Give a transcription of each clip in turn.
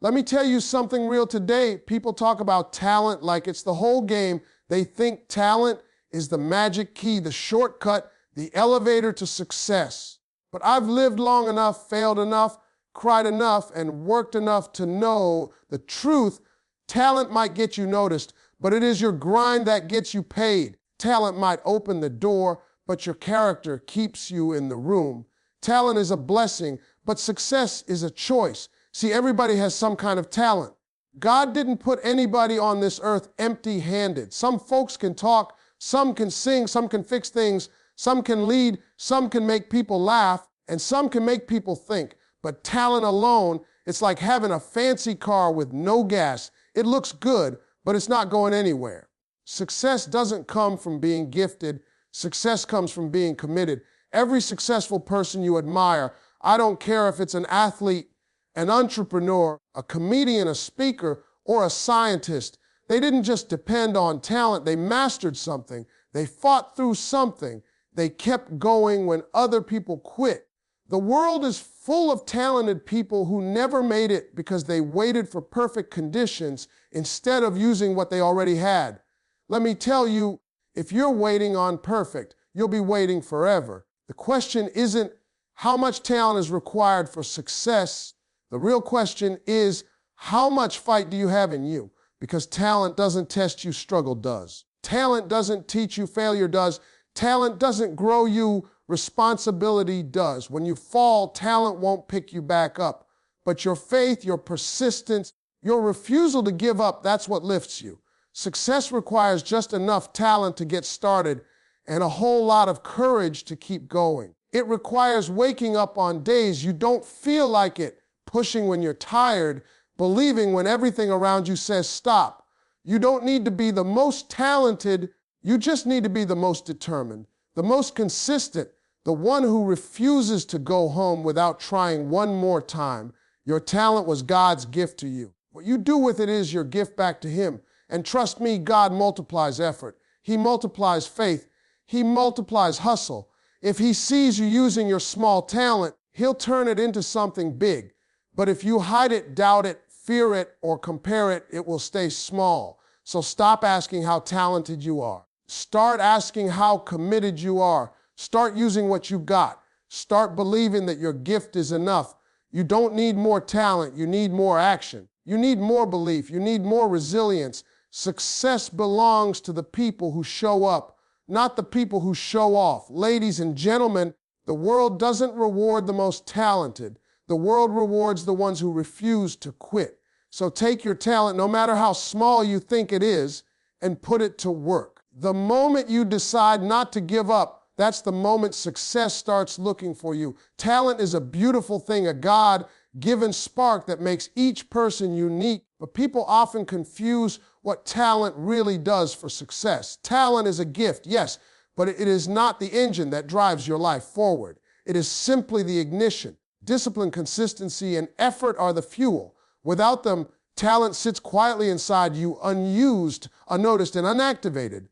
Let me tell you something real today. People talk about talent like it's the whole game. They think talent is the magic key, the shortcut, the elevator to success. But I've lived long enough, failed enough, cried enough, and worked enough to know the truth. Talent might get you noticed, but it is your grind that gets you paid. Talent might open the door, but your character keeps you in the room. Talent is a blessing, but success is a choice. See, everybody has some kind of talent. God didn't put anybody on this earth empty-handed. Some folks can talk, some can sing, some can fix things, some can lead, some can make people laugh, and some can make people think. But talent alone, it's like having a fancy car with no gas. It looks good, but it's not going anywhere. Success doesn't come from being gifted. Success comes from being committed. Every successful person you admire, I don't care if it's an athlete, an entrepreneur, a comedian, a speaker, or a scientist, they didn't just depend on talent. They mastered something. They fought through something. They kept going when other people quit. The world is full of talented people who never made it because they waited for perfect conditions instead of using what they already had. Let me tell you, if you're waiting on perfect, you'll be waiting forever. The question isn't how much talent is required for success. The real question is, how much fight do you have in you? Because talent doesn't test you, struggle does. Talent doesn't teach you, failure does. Talent doesn't grow you, responsibility does. When you fall, talent won't pick you back up. But your faith, your persistence, your refusal to give up, that's what lifts you. Success requires just enough talent to get started and a whole lot of courage to keep going. It requires waking up on days you don't feel like it, pushing when you're tired, believing when everything around you says stop. You don't need to be the most talented, you just need to be the most determined, the most consistent, the one who refuses to go home without trying one more time. Your talent was God's gift to you. What you do with it is your gift back to Him. And trust me, God multiplies effort. He multiplies faith. He multiplies hustle. If He sees you using your small talent, He'll turn it into something big. But if you hide it, doubt it, fear it, or compare it, it will stay small. So stop asking how talented you are. Start asking how committed you are. Start using what you got. Start believing that your gift is enough. You don't need more talent. You need more action. You need more belief. You need more resilience. Success belongs to the people who show up, not the people who show off. Ladies and gentlemen, the world doesn't reward the most talented. The world rewards the ones who refuse to quit. So take your talent, no matter how small you think it is, and put it to work. The moment you decide not to give up, that's the moment success starts looking for you. Talent is a beautiful thing, a God-given spark that makes each person unique, but people often confuse what talent really does for success. Talent is a gift, yes, but it is not the engine that drives your life forward. It is simply the ignition. Discipline, consistency, and effort are the fuel. Without them, talent sits quietly inside you, unused, unnoticed, and unactivated.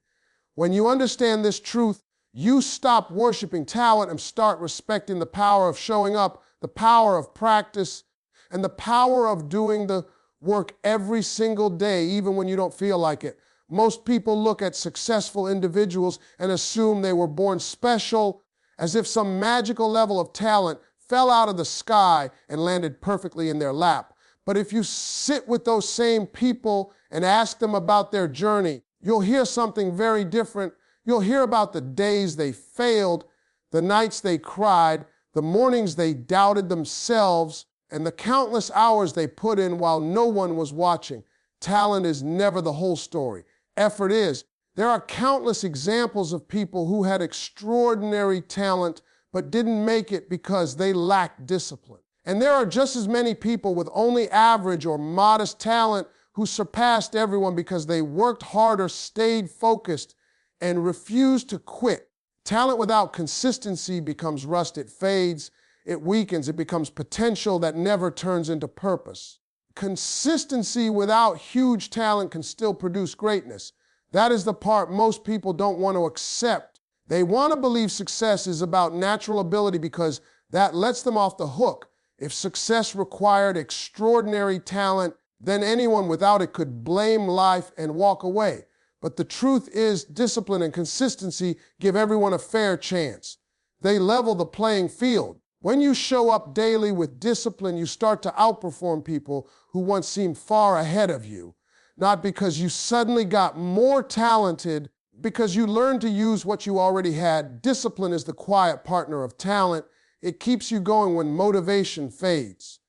When you understand this truth, you stop worshiping talent and start respecting the power of showing up, the power of practice, and the power of doing the work every single day, even when you don't feel like it. Most people look at successful individuals and assume they were born special, as if some magical level of talent fell out of the sky and landed perfectly in their lap. But if you sit with those same people and ask them about their journey, you'll hear something very different. You'll hear about the days they failed, the nights they cried, the mornings they doubted themselves, and the countless hours they put in while no one was watching. Talent is never the whole story. Effort is. There are countless examples of people who had extraordinary talent but didn't make it because they lacked discipline. And there are just as many people with only average or modest talent who surpassed everyone because they worked harder, stayed focused, and refused to quit. Talent without consistency becomes rust. It fades, it weakens, it becomes potential that never turns into purpose. Consistency without huge talent can still produce greatness. That is the part most people don't want to accept. They want to believe success is about natural ability because that lets them off the hook. If success required extraordinary talent, then anyone without it could blame life and walk away. But the truth is, discipline and consistency give everyone a fair chance. They level the playing field. When you show up daily with discipline, you start to outperform people who once seemed far ahead of you. Not because you suddenly got more talented, because you learned to use what you already had. Discipline is the quiet partner of talent. It keeps you going when motivation fades.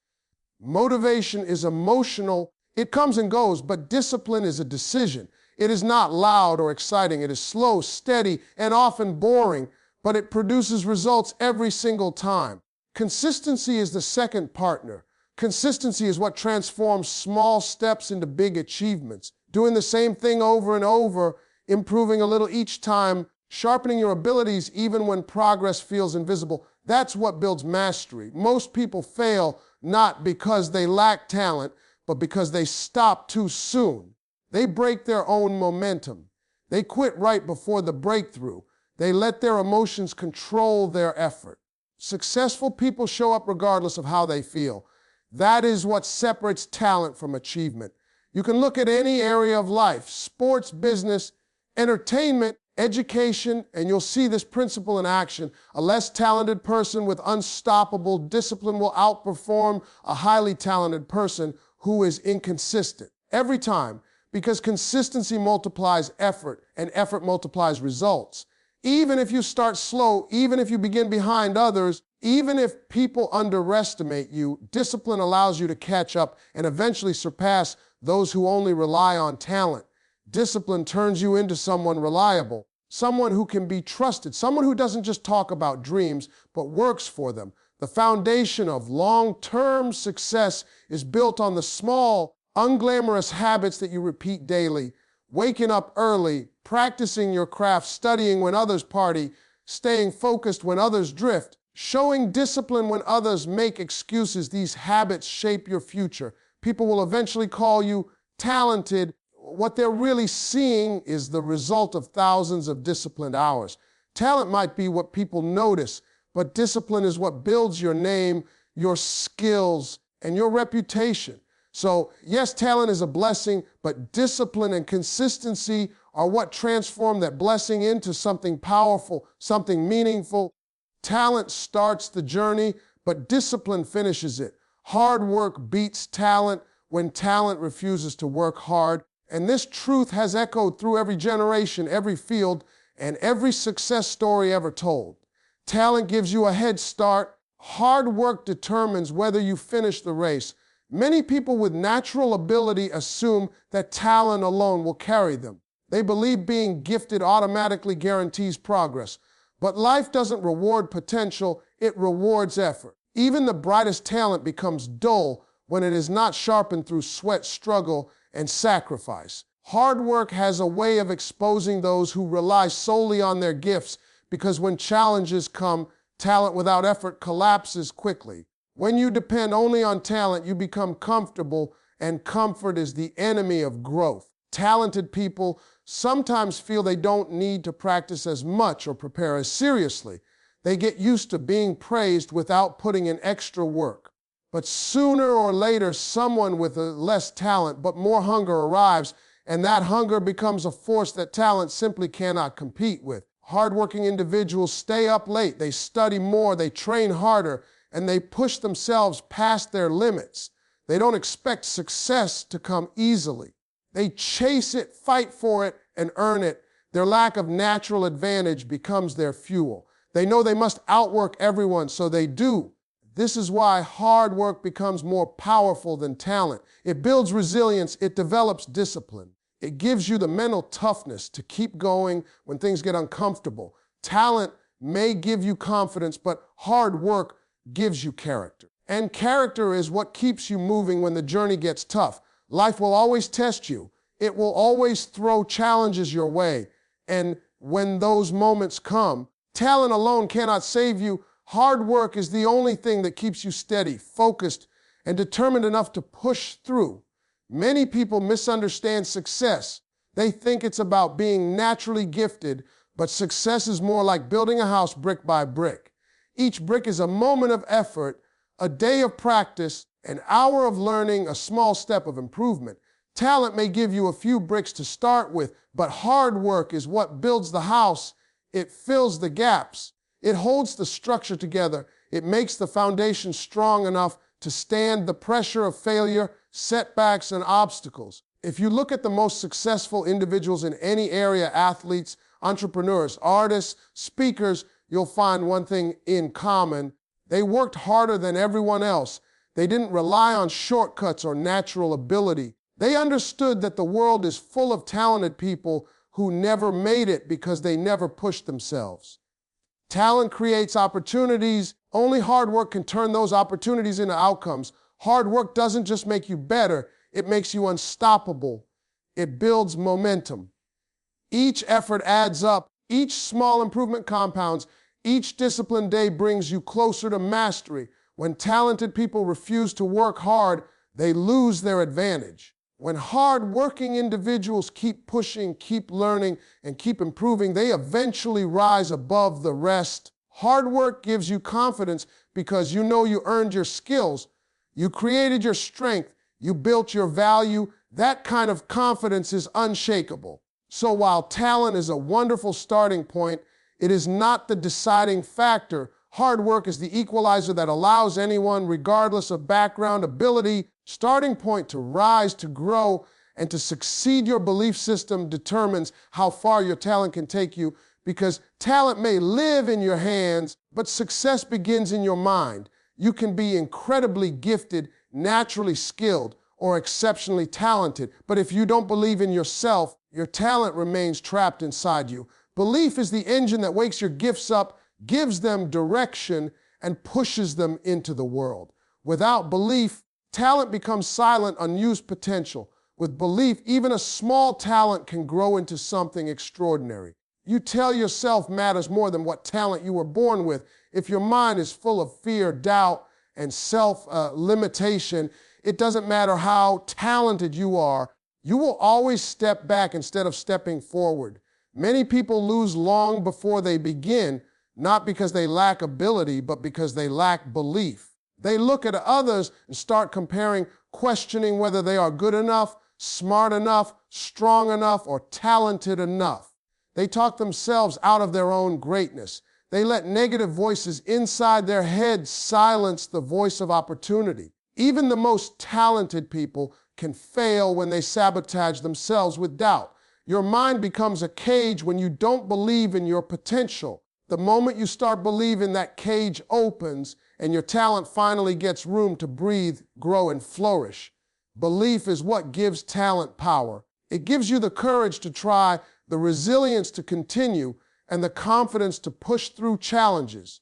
Motivation is emotional. It comes and goes, but discipline is a decision. It is not loud or exciting. It is slow, steady, and often boring, but it produces results every single time. Consistency is the second partner. Consistency is what transforms small steps into big achievements. Doing the same thing over and over, improving a little each time, sharpening your abilities even when progress feels invisible. That's what builds mastery. Most people fail not because they lack talent, but because they stop too soon. They break their own momentum. They quit right before the breakthrough. They let their emotions control their effort. Successful people show up regardless of how they feel. That is what separates talent from achievement. You can look at any area of life, sports, business, entertainment, education, and you'll see this principle in action. A less talented person with unstoppable discipline will outperform a highly talented person who is inconsistent. Every time, because consistency multiplies effort, and effort multiplies results. Even if you start slow, even if you begin behind others, even if people underestimate you, discipline allows you to catch up and eventually surpass those who only rely on talent. Discipline turns you into someone reliable, someone who can be trusted, someone who doesn't just talk about dreams, but works for them. The foundation of long-term success is built on the small, unglamorous habits that you repeat daily. Waking up early, practicing your craft, studying when others party, staying focused when others drift, showing discipline when others make excuses. These habits shape your future. People will eventually call you talented. What they're really seeing is the result of thousands of disciplined hours. Talent might be what people notice, but discipline is what builds your name, your skills, and your reputation. So yes, talent is a blessing, but discipline and consistency are what transform that blessing into something powerful, something meaningful. Talent starts the journey, but discipline finishes it. Hard work beats talent when talent refuses to work hard. And this truth has echoed through every generation, every field, and every success story ever told. Talent gives you a head start. Hard work determines whether you finish the race. Many people with natural ability assume that talent alone will carry them. They believe being gifted automatically guarantees progress. But life doesn't reward potential, it rewards effort. Even the brightest talent becomes dull when it is not sharpened through sweat, struggle, and sacrifice. Hard work has a way of exposing those who rely solely on their gifts, because when challenges come, talent without effort collapses quickly. When you depend only on talent, you become comfortable, and comfort is the enemy of growth. Talented people sometimes feel they don't need to practice as much or prepare as seriously. They get used to being praised without putting in extra work. But sooner or later, someone with less talent but more hunger arrives, and that hunger becomes a force that talent simply cannot compete with. Hardworking individuals stay up late, they study more, they train harder, and they push themselves past their limits. They don't expect success to come easily. They chase it, fight for it, and earn it. Their lack of natural advantage becomes their fuel. They know they must outwork everyone, so they do. This is why hard work becomes more powerful than talent. It builds resilience, it develops discipline. It gives you the mental toughness to keep going when things get uncomfortable. Talent may give you confidence, but hard work gives you character. And character is what keeps you moving when the journey gets tough. Life will always test you. It will always throw challenges your way. And when those moments come, talent alone cannot save you. Hard work is the only thing that keeps you steady, focused, and determined enough to push through. Many people misunderstand success. They think it's about being naturally gifted, but success is more like building a house brick by brick. Each brick is a moment of effort, A day of practice, an hour of learning, a small step of improvement. Talent may give you a few bricks to start with, but hard work is what builds the house. It fills the gaps. It holds the structure together. It makes the foundation strong enough to stand the pressure of failure, setbacks, and obstacles. If you look at the most successful individuals in any area, athletes, entrepreneurs, artists, speakers, you'll find one thing in common. They worked harder than everyone else. They didn't rely on shortcuts or natural ability. They understood that the world is full of talented people who never made it because they never pushed themselves. Talent creates opportunities. Only hard work can turn those opportunities into outcomes. Hard work doesn't just make you better, it makes you unstoppable. It builds momentum. Each effort adds up. Each small improvement compounds. Each disciplined day brings you closer to mastery. When talented people refuse to work hard, they lose their advantage. When hard-working individuals keep pushing, keep learning, and keep improving, they eventually rise above the rest. Hard work gives you confidence because you know you earned your skills. You created your strength. You built your value. That kind of confidence is unshakable. So while talent is a wonderful starting point, it is not the deciding factor. Hard work is the equalizer that allows anyone, regardless of background, ability, starting point, to rise, to grow, and to succeed. Your belief system determines how far your talent can take you, because talent may live in your hands, but success begins in your mind. You can be incredibly gifted, naturally skilled, or exceptionally talented, but if you don't believe in yourself, your talent remains trapped inside you. Belief is the engine that wakes your gifts up, gives them direction, and pushes them into the world. Without belief, talent becomes silent, unused potential. With belief, even a small talent can grow into something extraordinary. You tell yourself matters more than what talent you were born with. If your mind is full of fear, doubt, and self-limitation, it doesn't matter how talented you are, you will always step back instead of stepping forward. Many people lose long before they begin, not because they lack ability, but because they lack belief. They look at others and start comparing, questioning whether they are good enough, smart enough, strong enough, or talented enough. They talk themselves out of their own greatness. They let negative voices inside their heads silence the voice of opportunity. Even the most talented people can fail when they sabotage themselves with doubt. Your mind becomes a cage when you don't believe in your potential. The moment you start believing, that cage opens and your talent finally gets room to breathe, grow, and flourish. Belief is what gives talent power. It gives you the courage to try, the resilience to continue, and the confidence to push through challenges.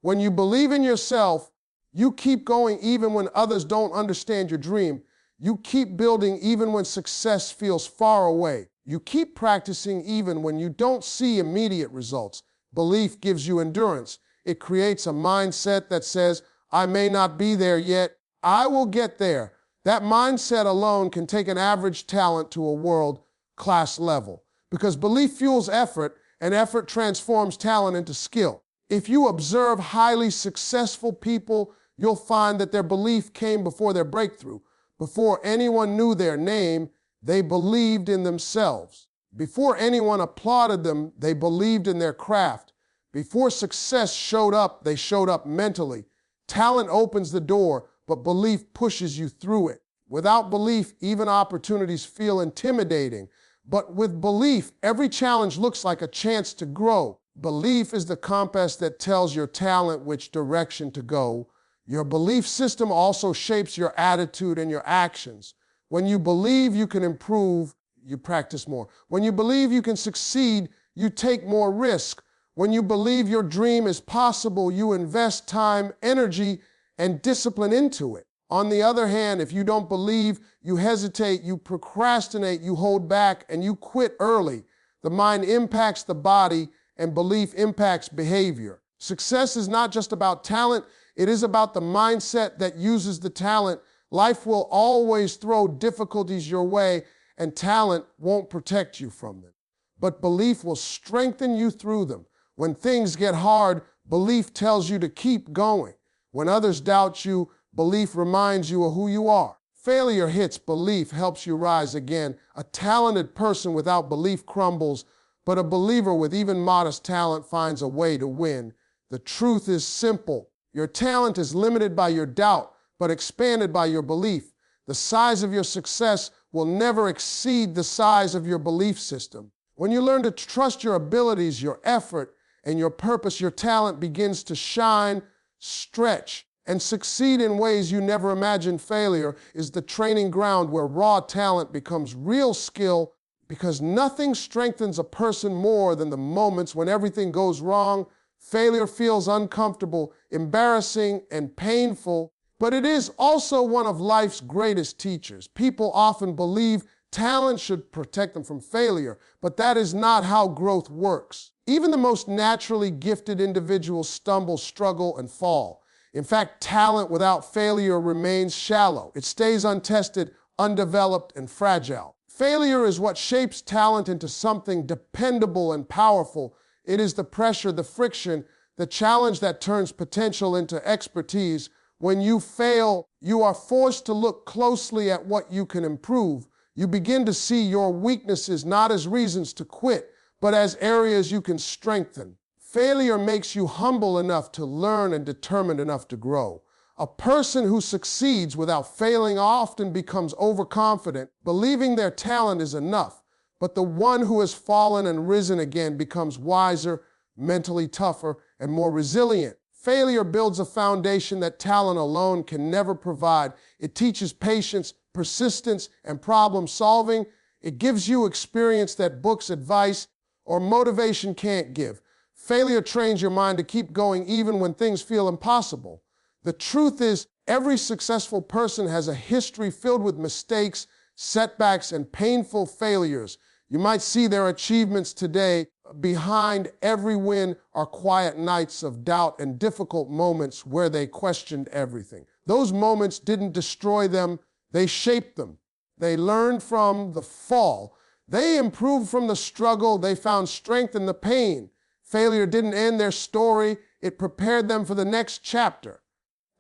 When you believe in yourself, you keep going even when others don't understand your dream. You keep building even when success feels far away. You keep practicing even when you don't see immediate results. Belief gives you endurance. It creates a mindset that says, I may not be there yet, I will get there. That mindset alone can take an average talent to a world-class level, because belief fuels effort, and effort transforms talent into skill. If you observe highly successful people, you'll find that their belief came before their breakthrough. Before anyone knew their name, they believed in themselves. Before anyone applauded them, they believed in their craft. Before success showed up, they showed up mentally. Talent opens the door, but belief pushes you through it. Without belief, even opportunities feel intimidating. But with belief, every challenge looks like a chance to grow. Belief is the compass that tells your talent which direction to go. Your belief system also shapes your attitude and your actions. When you believe you can improve, you practice more. When you believe you can succeed, you take more risk. When you believe your dream is possible, you invest time, energy, and discipline into it. On the other hand, if you don't believe, you hesitate, you procrastinate, you hold back, and you quit early. The mind impacts the body, and belief impacts behavior. Success is not just about talent, it is about the mindset that uses the talent. Life will always throw difficulties your way, and talent won't protect you from them. But belief will strengthen you through them. When things get hard, belief tells you to keep going. When others doubt you, belief reminds you of who you are. Failure hits, belief helps you rise again. A talented person without belief crumbles, but a believer with even modest talent finds a way to win. The truth is simple. Your talent is limited by your doubt, but expanded by your belief. The size of your success will never exceed the size of your belief system. When you learn to trust your abilities, your effort, and your purpose, your talent begins to shine, stretch, and succeed in ways you never imagined. Failure is the training ground where raw talent becomes real skill, because nothing strengthens a person more than the moments when everything goes wrong. Failure feels uncomfortable, embarrassing, and painful, but it is also one of life's greatest teachers. People often believe talent should protect them from failure, but that is not how growth works. Even the most naturally gifted individuals stumble, struggle, and fall. In fact, talent without failure remains shallow. It stays untested, undeveloped, and fragile. Failure is what shapes talent into something dependable and powerful. It is the pressure, the friction, the challenge that turns potential into expertise. When you fail, you are forced to look closely at what you can improve. You begin to see your weaknesses not as reasons to quit, but as areas you can strengthen. Failure makes you humble enough to learn and determined enough to grow. A person who succeeds without failing often becomes overconfident, believing their talent is enough. But the one who has fallen and risen again becomes wiser, mentally tougher, and more resilient. Failure builds a foundation that talent alone can never provide. It teaches patience, persistence, and problem solving. It gives you experience that books, advice, or motivation can't give. Failure trains your mind to keep going even when things feel impossible. The truth is, every successful person has a history filled with mistakes, setbacks, and painful failures. You might see their achievements today. Behind every win are quiet nights of doubt and difficult moments where they questioned everything. Those moments didn't destroy them, they shaped them. They learned from the fall. They improved from the struggle. They found strength in the pain. Failure didn't end their story. It prepared them for the next chapter.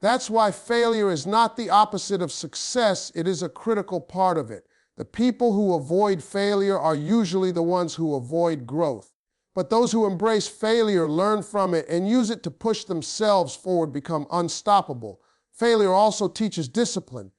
That's why failure is not the opposite of success. It is a critical part of it. The people who avoid failure are usually the ones who avoid growth. But those who embrace failure, learn from it, and use it to push themselves forward become unstoppable. Failure also teaches discipline.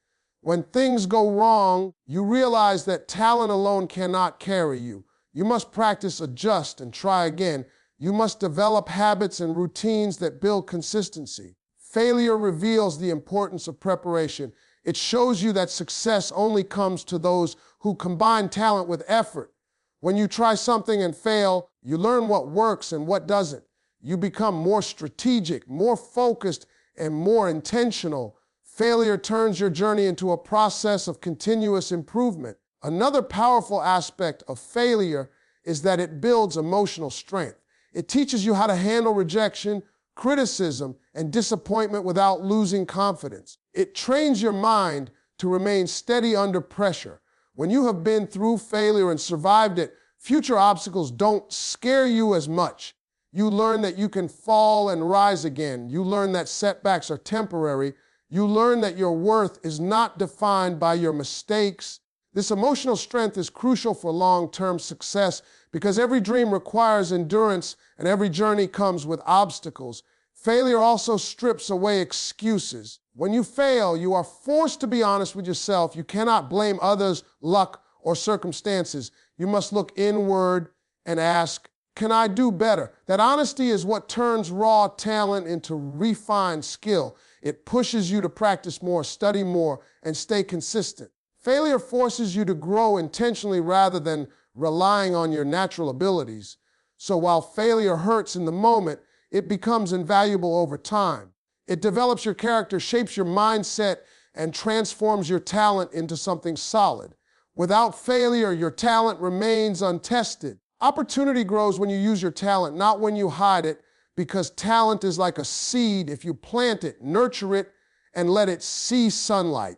When things go wrong, you realize that talent alone cannot carry you. You must practice, adjust, and try again. You must develop habits and routines that build consistency. Failure reveals the importance of preparation. It shows you that success only comes to those who combine talent with effort. When you try something and fail, you learn what works and what doesn't. You become more strategic, more focused, and more intentional. Failure turns your journey into a process of continuous improvement. Another powerful aspect of failure is that it builds emotional strength. It teaches you how to handle rejection, criticism, and disappointment without losing confidence. It trains your mind to remain steady under pressure. When you have been through failure and survived it, future obstacles don't scare you as much. You learn that you can fall and rise again. You learn that setbacks are temporary. You learn that your worth is not defined by your mistakes. This emotional strength is crucial for long-term success because every dream requires endurance and every journey comes with obstacles. Failure also strips away excuses. When you fail, you are forced to be honest with yourself. You cannot blame others, luck, or circumstances. You must look inward and ask, can I do better? That honesty is what turns raw talent into refined skill. It pushes you to practice more, study more, and stay consistent. Failure forces you to grow intentionally rather than relying on your natural abilities. So while failure hurts in the moment, it becomes invaluable over time. It develops your character, shapes your mindset, and transforms your talent into something solid. Without failure, your talent remains untested. Opportunity grows when you use your talent, not when you hide it, because talent is like a seed. If you plant it, nurture it, and let it see sunlight,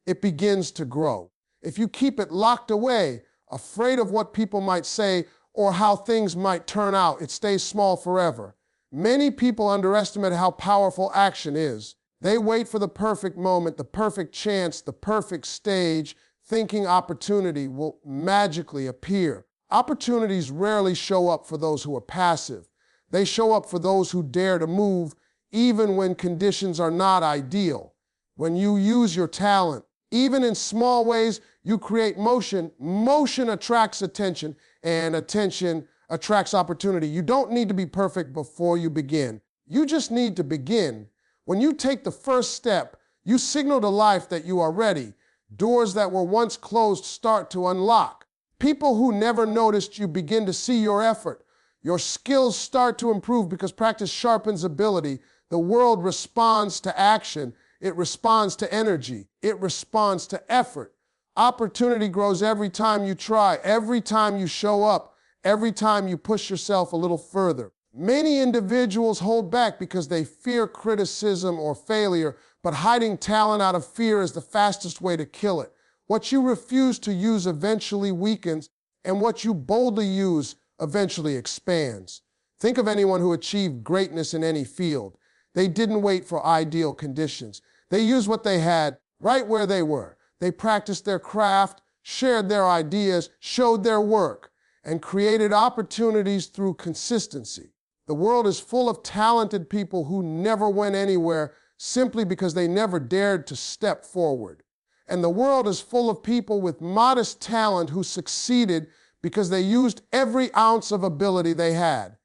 it begins to grow. If you keep it locked away, afraid of what people might say or how things might turn out, it stays small forever. Many people underestimate how powerful action is. They wait for the perfect moment, the perfect chance, the perfect stage, thinking opportunity will magically appear. Opportunities rarely show up for those who are passive. They show up for those who dare to move, even when conditions are not ideal. When you use your talent, even in small ways, you create motion. Motion attracts attention, and attention attracts opportunity. You don't need to be perfect before you begin. You just need to begin. When you take the first step, you signal to life that you are ready. Doors that were once closed start to unlock. People who never noticed you begin to see your effort. Your skills start to improve because practice sharpens ability. The world responds to action. It responds to energy. It responds to effort. Opportunity grows every time you try, every time you show up, every time you push yourself a little further. Many individuals hold back because they fear criticism or failure, but hiding talent out of fear is the fastest way to kill it. What you refuse to use eventually weakens, and what you boldly use eventually expands. Think of anyone who achieved greatness in any field. They didn't wait for ideal conditions. They used what they had right where they were. They practiced their craft, shared their ideas, showed their work, and created opportunities through consistency. The world is full of talented people who never went anywhere simply because they never dared to step forward. And the world is full of people with modest talent who succeeded because they used every ounce of ability they had.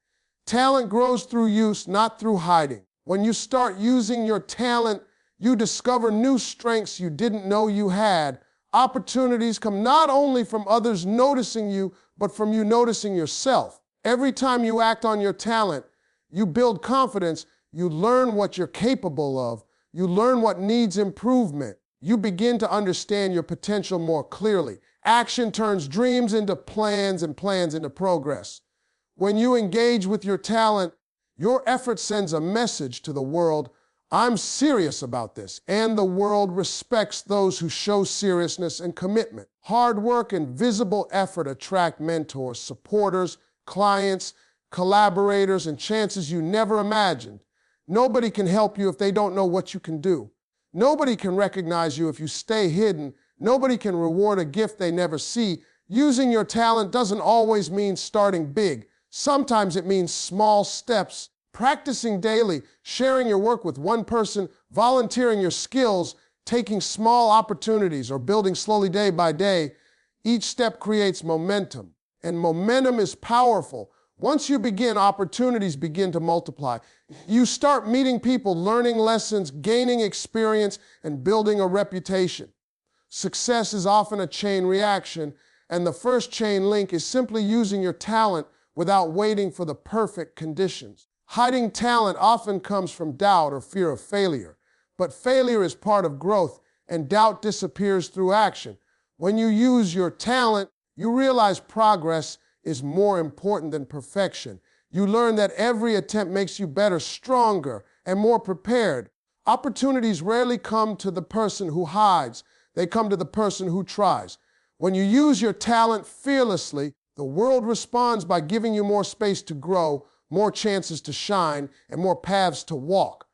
Talent grows through use, not through hiding. When you start using your talent, you discover new strengths you didn't know you had. Opportunities come not only from others noticing you, but from you noticing yourself. Every time you act on your talent, you build confidence, you learn what you're capable of, you learn what needs improvement. You begin to understand your potential more clearly. Action turns dreams into plans and plans into progress. When you engage with your talent, your effort sends a message to the world. I'm serious about this, and the world respects those who show seriousness and commitment. Hard work and visible effort attract mentors, supporters, clients, collaborators, and chances you never imagined. Nobody can help you if they don't know what you can do. Nobody can recognize you if you stay hidden. Nobody can reward a gift they never see. Using your talent doesn't always mean starting big. Sometimes it means small steps. Practicing daily, sharing your work with one person, volunteering your skills, taking small opportunities, or building slowly day by day. Each step creates momentum, and momentum is powerful. Once you begin, opportunities begin to multiply. You start meeting people, learning lessons, gaining experience, and building a reputation. Success is often a chain reaction, and the first chain link is simply using your talent without waiting for the perfect conditions. Hiding talent often comes from doubt or fear of failure, but failure is part of growth, and doubt disappears through action. When you use your talent, you realize progress is more important than perfection. You learn that every attempt makes you better, stronger, and more prepared. Opportunities rarely come to the person who hides. They come to the person who tries. When you use your talent fearlessly, the world responds by giving you more space to grow, more chances to shine, and more paths to walk.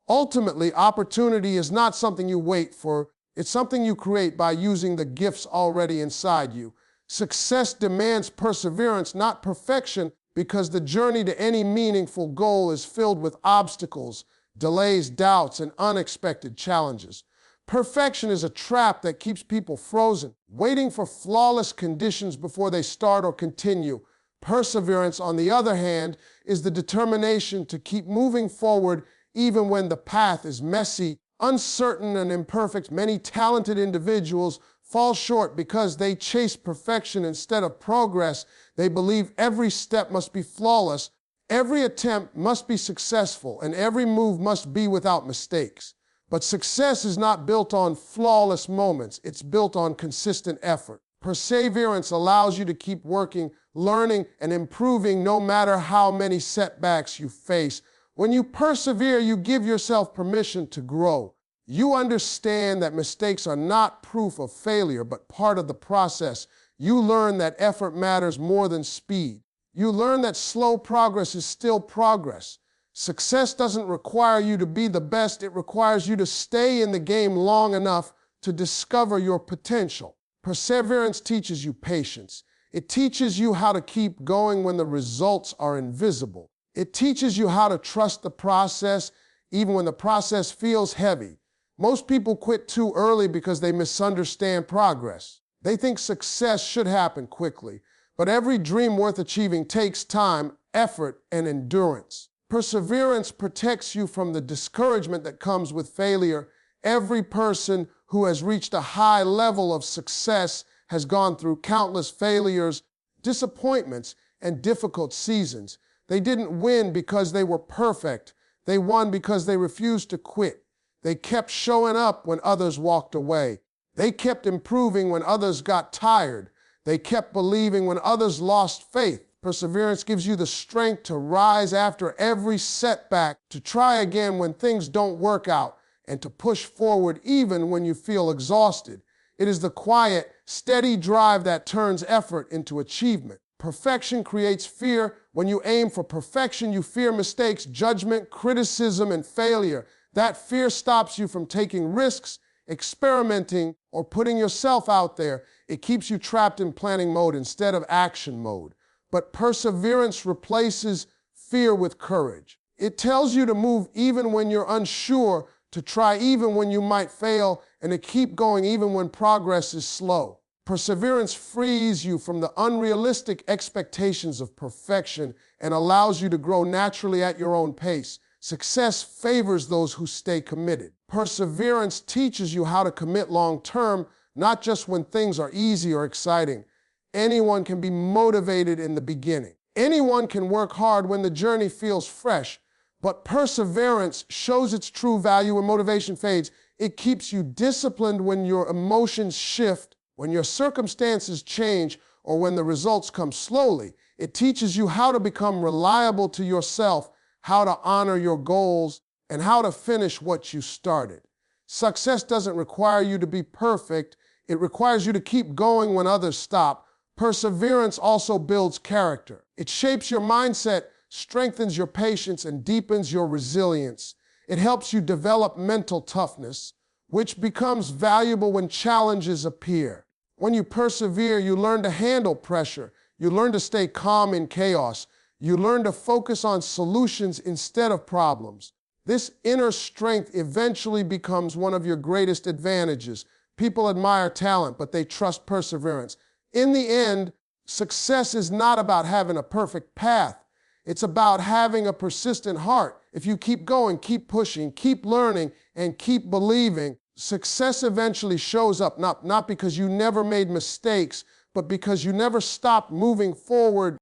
Ultimately, opportunity is not something you wait for. It's something you create by using the gifts already inside you. Success demands perseverance, not perfection, because the journey to any meaningful goal is filled with obstacles, delays, doubts, and unexpected challenges. Perfection is a trap that keeps people frozen, waiting for flawless conditions before they start or continue. Perseverance, on the other hand, is the determination to keep moving forward even when the path is messy, uncertain, and imperfect. Many talented individuals fall short because they chase perfection instead of progress. They believe every step must be flawless, every attempt must be successful, and every move must be without mistakes. But success is not built on flawless moments. It's built on consistent effort. Perseverance allows you to keep working, learning, and improving no matter how many setbacks you face. When you persevere, you give yourself permission to grow. You understand that mistakes are not proof of failure, but part of the process. You learn that effort matters more than speed. You learn that slow progress is still progress. Success doesn't require you to be the best. It requires you to stay in the game long enough to discover your potential. Perseverance teaches you patience. It teaches you how to keep going when the results are invisible. It teaches you how to trust the process even when the process feels heavy. Most people quit too early because they misunderstand progress. They think success should happen quickly, but every dream worth achieving takes time, effort, and endurance. Perseverance protects you from the discouragement that comes with failure. Every person who has reached a high level of success has gone through countless failures, disappointments, and difficult seasons. They didn't win because they were perfect. They won because they refused to quit. They kept showing up when others walked away. They kept improving when others got tired. They kept believing when others lost faith. Perseverance gives you the strength to rise after every setback, to try again when things don't work out, and to push forward even when you feel exhausted. It is the quiet, steady drive that turns effort into achievement. Perfection creates fear. When you aim for perfection, you fear mistakes, judgment, criticism, and failure. That fear stops you from taking risks, experimenting, or putting yourself out there. It keeps you trapped in planning mode instead of action mode. But perseverance replaces fear with courage. It tells you to move even when you're unsure, to try even when you might fail, and to keep going even when progress is slow. Perseverance frees you from the unrealistic expectations of perfection and allows you to grow naturally at your own pace. Success favors those who stay committed. Perseverance teaches you how to commit long-term, not just when things are easy or exciting. Anyone can be motivated in the beginning. Anyone can work hard when the journey feels fresh, but perseverance shows its true value when motivation fades. It keeps you disciplined when your emotions shift, when your circumstances change, or when the results come slowly. It teaches you how to become reliable to yourself, how to honor your goals, and how to finish what you started. Success doesn't require you to be perfect. It requires you to keep going when others stop. Perseverance also builds character. It shapes your mindset, strengthens your patience, and deepens your resilience. It helps you develop mental toughness, which becomes valuable when challenges appear. When you persevere, you learn to handle pressure. You learn to stay calm in chaos. You learn to focus on solutions instead of problems. This inner strength eventually becomes one of your greatest advantages. People admire talent, but they trust perseverance. In the end, success is not about having a perfect path. It's about having a persistent heart. If you keep going, keep pushing, keep learning, and keep believing, success eventually shows up, not because you never made mistakes, but because you never stopped moving forward